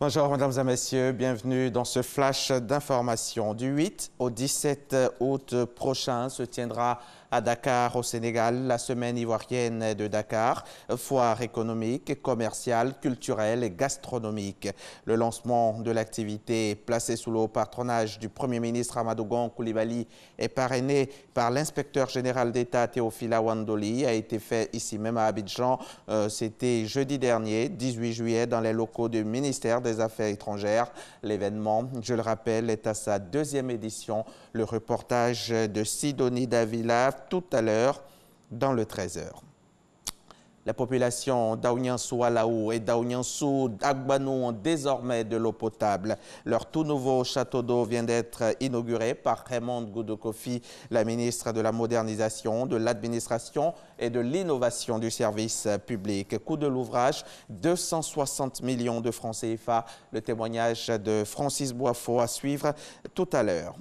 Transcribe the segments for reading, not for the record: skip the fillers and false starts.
Bonjour mesdames et messieurs, bienvenue dans ce flash d'information. Du 8 au 17 août prochain se tiendra à Dakar au Sénégal la semaine ivoirienne de Dakar, foire économique, commerciale, culturelle et gastronomique. Le lancement de l'activité placée sous le haut patronage du Premier ministre Amadou Gon Coulibaly et parrainé par l'inspecteur général d'État Théophile Awandoli a été fait ici même à Abidjan. C'était jeudi dernier, 18 juillet, dans les locaux du ministère des Affaires étrangères. L'événement, je le rappelle, est à sa deuxième édition. Le reportage de Sidonie Davila tout à l'heure dans le 13h. La population d'Aouniansou Alaou et d'Aouniansou Agbanou ont désormais de l'eau potable. Leur tout nouveau château d'eau vient d'être inauguré par Raymond Goudokofi, la ministre de la Modernisation, de l'Administration et de l'Innovation du service public. Coût de l'ouvrage, 260 millions de francs CFA. Le témoignage de Francis Boifo à suivre tout à l'heure.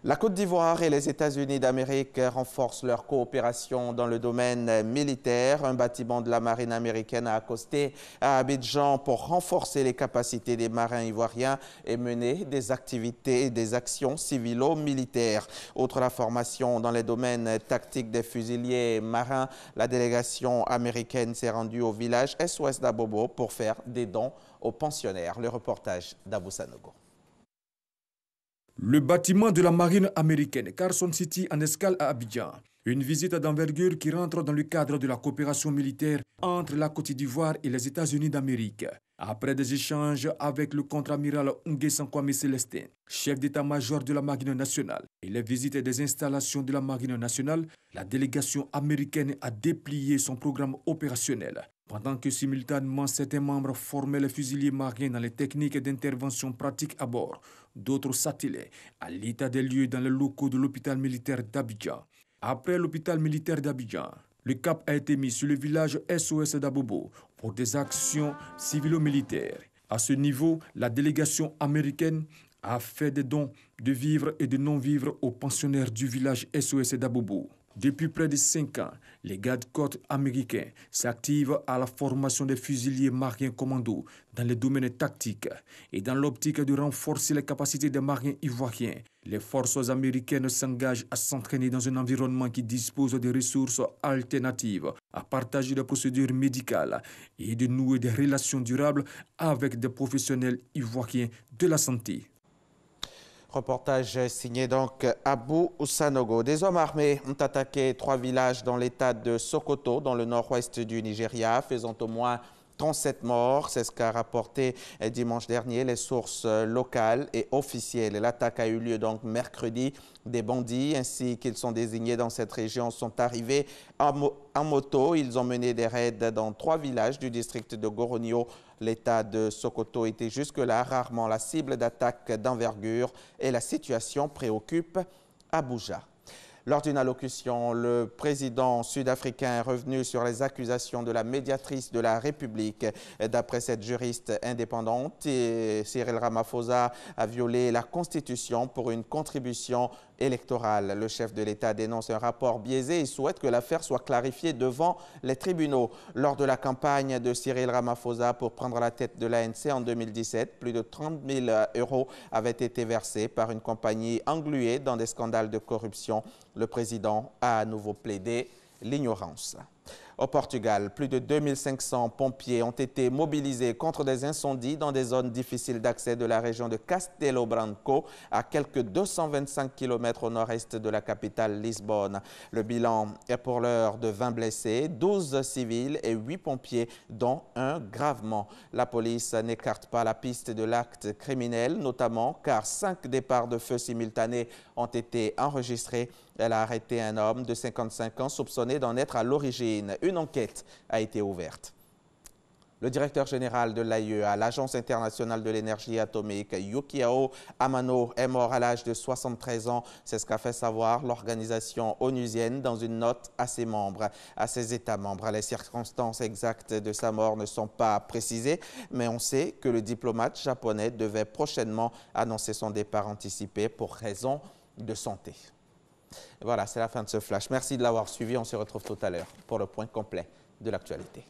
La Côte d'Ivoire et les États-Unis d'Amérique renforcent leur coopération dans le domaine militaire. Un bâtiment de la marine américaine a accosté à Abidjan pour renforcer les capacités des marins ivoiriens et mener des activités et des actions civilo-militaires. Outre la formation dans les domaines tactiques des fusiliers marins, la délégation américaine s'est rendue au village SOS d'Abobo pour faire des dons aux pensionnaires. Le reportage d'Abou Sanogo. Le bâtiment de la marine américaine Carson City en escale à Abidjan. Une visite d'envergure qui rentre dans le cadre de la coopération militaire entre la Côte d'Ivoire et les États-Unis d'Amérique. Après des échanges avec le contre-amiral Nguessan Kwame Célestin, chef d'état-major de la Marine nationale, et les visites des installations de la Marine nationale, la délégation américaine a déplié son programme opérationnel. Pendant que simultanément certains membres formaient les fusiliers marins dans les techniques d'intervention pratiques à bord, d'autres s'attilaient à l'état des lieux dans les locaux de l'hôpital militaire d'Abidjan. Après l'hôpital militaire d'Abidjan, le cap a été mis sur le village SOS d'Abobo pour des actions civilo-militaires. À ce niveau, la délégation américaine a fait des dons de vivres et de non-vivres aux pensionnaires du village SOS d'Abobo. Depuis près de 5 ans, les gardes-côtes américains s'activent à la formation des fusiliers marins commando dans les domaines tactiques et dans l'optique de renforcer les capacités des marins ivoiriens. Les forces américaines s'engagent à s'entraîner dans un environnement qui dispose de ressources alternatives, à partager des procédures médicales et de nouer des relations durables avec des professionnels ivoiriens de la santé. Reportage signé donc Abou Sanogo. Des hommes armés ont attaqué 3 villages dans l'état de Sokoto, dans le nord-ouest du Nigeria, faisant au moins 37 morts. C'est ce qu'a rapporté dimanche dernier les sources locales et officielles. L'attaque a eu lieu donc mercredi. Des bandits, ainsi qu'ils sont désignés dans cette région, sont arrivés en moto. Ils ont mené des raids dans 3 villages du district de Goronio. L'état de Sokoto était jusque-là rarement la cible d'attaques d'envergure et la situation préoccupe Abuja. Lors d'une allocution, le président sud-africain est revenu sur les accusations de la médiatrice de la République. D'après cette juriste indépendante, Cyril Ramaphosa a violé la Constitution pour une contribution électorale. Le chef de l'État dénonce un rapport biaisé et souhaite que l'affaire soit clarifiée devant les tribunaux. Lors de la campagne de Cyril Ramaphosa pour prendre la tête de l'ANC en 2017, plus de 30 000 € avaient été versés par une compagnie engluée dans des scandales de corruption. Le président a à nouveau plaidé l'ignorance. Au Portugal, plus de 2500 pompiers ont été mobilisés contre des incendies dans des zones difficiles d'accès de la région de Castelo Branco, à quelques 225 km au nord-est de la capitale Lisbonne. Le bilan est pour l'heure de 20 blessés, 12 civils et 8 pompiers, dont un gravement. La police n'écarte pas la piste de l'acte criminel, notamment car 5 départs de feu simultanés ont été enregistrés. Elle a arrêté un homme de 55 ans soupçonné d'en être à l'origine. Une enquête a été ouverte. Le directeur général de l'AIEA, l'Agence internationale de l'énergie atomique, Yukio Amano, est mort à l'âge de 73 ans. C'est ce qu'a fait savoir l'organisation onusienne dans une note à ses membres, à ses États membres. Les circonstances exactes de sa mort ne sont pas précisées, mais on sait que le diplomate japonais devait prochainement annoncer son départ anticipé pour raison de santé. Voilà, c'est la fin de ce flash. Merci de l'avoir suivi. On se retrouve tout à l'heure pour le point complet de l'actualité.